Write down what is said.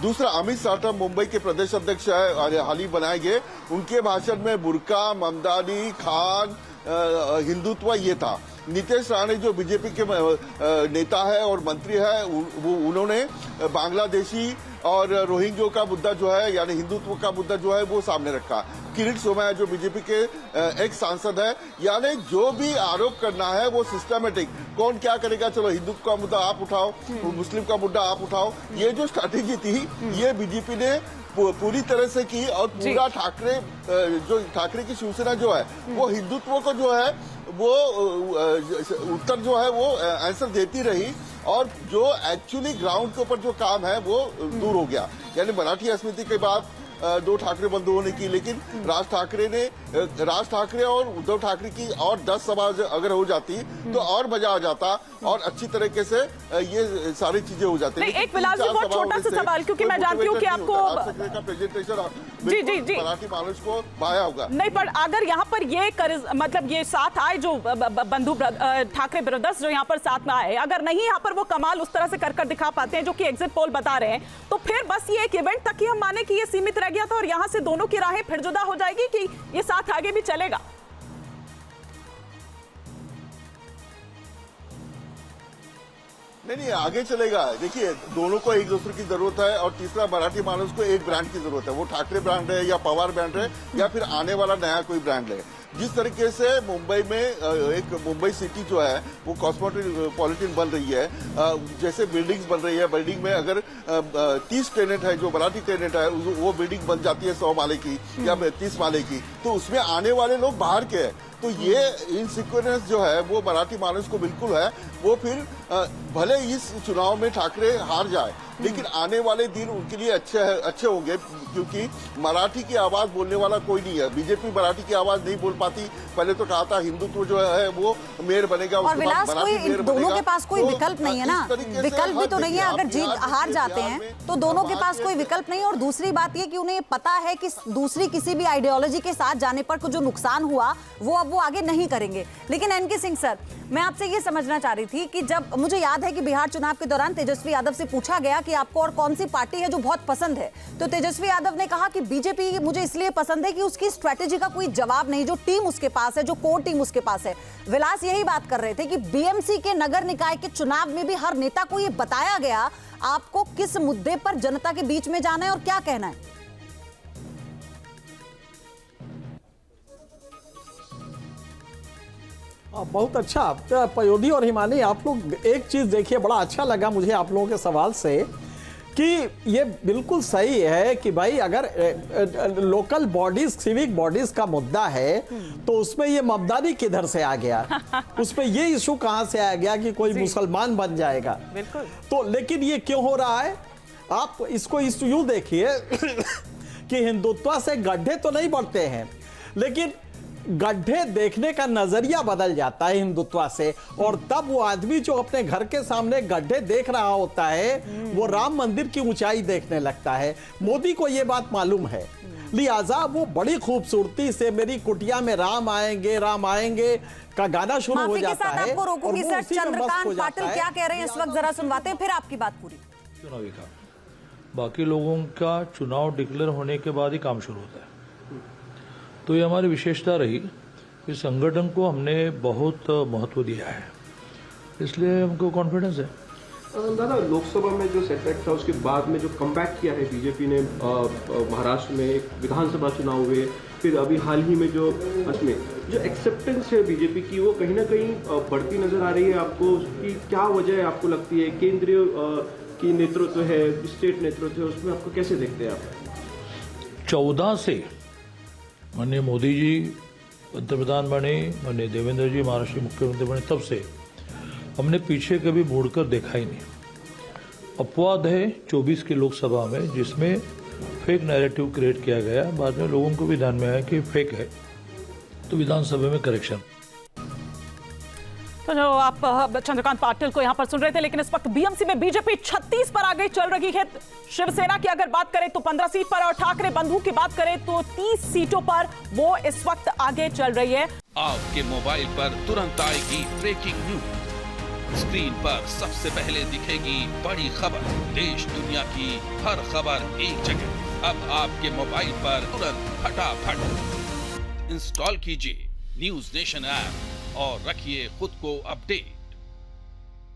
दूसरा, अमित शाह मुंबई के प्रदेश अध्यक्ष हाल ही बनाए गए, उनके भाषण में बुर्का, ममदानी, खान, हिंदुत्व ये था। नीतीश राणे जो बीजेपी के नेता है और मंत्री है, उन्होंने बांग्लादेशी और रोहिंग्यों का मुद्दा जो है, यानी हिंदुत्व का मुद्दा जो है वो सामने रखा। किरीट सोमैया जो बीजेपी के एक सांसद है, यानी जो भी आरोप करना है वो सिस्टमेटिक, कौन क्या करेगा, चलो हिंदुत्व का मुद्दा आप उठाओ, मुस्लिम का मुद्दा आप उठाओ, ये जो स्ट्रैटेजी थी ये बीजेपी ने पूरी तरह से की। और पूरा ठाकरे की शिवसेना जो है वो हिंदुत्व को जो है वो उत्तर जो है वो आंसर देती रही, और जो एक्चुअली ग्राउंड के ऊपर जो काम है वो दूर हो गया। यानी मराठी अस्मिता के बाद दो ठाकरे बंधुओं ने की, लेकिन राज ठाकरे और उद्धव ठाकरे की और 10 सभा अगर हो जाती तो और मजा आ जाता और अच्छी तरीके से ये सारी चीजें हो जाती। एक फिलहाल बहुत छोटा सा सवाल, क्योंकि मैं जानती हूँ कि आपको का प्रेजेंटेशन जी मराठी मानुष को भाया होगा नहीं, पर अगर यहाँ पर ये मतलब ये साथ आए जो बंधु ठाकरे ब्रदर्स जो यहाँ पर साथ में आए, अगर नहीं यहाँ पर वो कमाल उस तरह से कर दिखा पाते हैं जो कि एग्जिट पोल बता रहे हैं, तो फिर बस ये एक इवेंट तक ही हम माने कि ये सीमित गया था और यहां से दोनों की राहें फिर जुदा हो जाएगी कि ये साथ आगे भी चलेगा? नहीं, आगे चलेगा। देखिए, दोनों को एक दूसरे की जरूरत है, और तीसरा, मराठी मानुष को एक ब्रांड की जरूरत है। वो ठाकरे ब्रांड है या पवार ब्रांड है या फिर आने वाला नया कोई ब्रांड है। जिस तरीके से मुंबई में एक मुंबई सिटी जो है वो कॉस्मोपॉलिटन बन रही है, जैसे बिल्डिंग्स बन रही है, बिल्डिंग में अगर 30 टेनेंट है, जो मराठी टेनेंट है, वो बिल्डिंग बन जाती है 100 माले की या 30 माले की, तो उसमें आने वाले लोग बाहर के हैं। तो ये इनसिक्योरेंस जो है वो मराठी मानुष को बिल्कुल है। वो फिर भले इस चुनाव में ठाकरे हार जाए, लेकिन आने वाले दिन उनके लिए अच्छे होंगे, क्योंकि मराठी की आवाज बोलने वाला कोई नहीं है। बीजेपी मराठी की आवाज नहीं बोल पाती। पहले तो कहा था हिंदुत्व जो है वो मेयर बनेगा, और विलास दोनों के पास कोई विकल्प नहीं है ना, विकल्प भी तो नहीं है। अगर जीत हार जाते हैं तो दोनों के पास कोई विकल्प नहीं है। और दूसरी बात ये कि उन्हें पता है कि दूसरी किसी भी आइडियोलॉजी के साथ जाने पर जो नुकसान हुआ वो अब वो आगे नहीं करेंगे। लेकिन एनके सिंह सर, मैं आपसे ये समझना चाह रही थी कि जब मुझे याद है कि बिहार चुनाव के दौरान तेजस्वी यादव से पूछा गया कि आपको और कौन सी पार्टी है जो बहुत पसंद है, तो तेजस्वी यादव ने कहा कि बीजेपी मुझे इसलिए पसंद है कि उसकी स्ट्रैटेजी का कोई जवाब नहीं, जो टीम उसके पास है, जो कोर टीम उसके पास है। विलास यही बात कर रहे थे कि बीएमसी के नगर निकाय के चुनाव में भी हर नेता को ये बताया गया आपको किस मुद्दे पर जनता के बीच में जाना है और क्या कहना है। बहुत अच्छा पयोधी और हिमानी, आप लोग एक चीज देखिए, बड़ा अच्छा लगा मुझे आप लोगों के सवाल से कि ये बिल्कुल सही है कि भाई अगर लोकल बॉडीज, सिविक बॉडीज का मुद्दा है तो उसमें ये ममदानी किधर से आ गया, उसमें ये इशू कहां से आ गया कि कोई मुसलमान बन जाएगा। तो लेकिन ये क्यों हो रहा है, आप इसको यूं देखिए कि हिंदुत्व से गड्ढे तो नहीं बढ़ते हैं, लेकिन गड्ढे देखने का नजरिया बदल जाता है हिंदुत्व से, और तब वो आदमी जो अपने घर के सामने गड्ढे देख रहा होता है वो राम मंदिर की ऊंचाई देखने लगता है। मोदी को ये बात मालूम है, लिहाजा वो बड़ी खूबसूरती से मेरी कुटिया में राम आएंगे का गाना शुरू हो जाता है। आपको रोकूंगी सर, चंद्रकांत पाटिल क्या कह रहे हैं इस वक्त जरा सुनवाते हैं, फिर आपकी बात पूरी। चुनावी काम, बाकी लोगों का चुनाव डिक्लेयर होने के बाद ही काम शुरू होता है। तो ये हमारी विशेषता रही, इस संगठन को हमने बहुत महत्व दिया है, इसलिए हमको कॉन्फिडेंस है। दादा, लोकसभा में जो सेटबैक था उसके बाद में जो कमबैक किया है बीजेपी ने, महाराष्ट्र में एक विधानसभा चुनाव हुए, फिर अभी हाल ही में जो उसमें जो एक्सेप्टेंस है बीजेपी की वो कहीं ना कहीं बढ़ती नजर आ रही है। आपको उसकी क्या वजह आपको लगती है? केंद्रीय की नेतृत्व है, स्टेट नेतृत्व है, उसमें आपको कैसे देखते हैं आप? 14 से माननीय मोदी जी पंतप्रधान बने, माननीय देवेंद्र जी महाराष्ट्र मुख्यमंत्री बने, तब से हमने पीछे कभी मुड़कर देखा ही नहीं। अपवाद है 24 की लोकसभा में, जिसमें फेक नैरेटिव क्रिएट किया गया, बाद में लोगों को भी ध्यान में आया कि फेक है, तो विधानसभा में करेक्शन। तो जो आप चंद्रकांत पाटिल को यहां पर सुन रहे थे, लेकिन इस वक्त बीएमसी में बीजेपी 36 पर आगे चल रही है। शिवसेना की अगर बात करें तो 15 सीट पर, और ठाकरे बंधु की बात करें तो 30 सीटों पर वो इस वक्त आगे चल रही है। आपके मोबाइल पर तुरंत आएगी ब्रेकिंग न्यूज, स्क्रीन पर सबसे पहले दिखेगी बड़ी खबर, देश दुनिया की हर खबर एक जगह। अब आपके मोबाइल पर तुरंत फटाफट इंस्टॉल कीजिए न्यूज नेशन ऐप और रखिए खुद को अपडेट।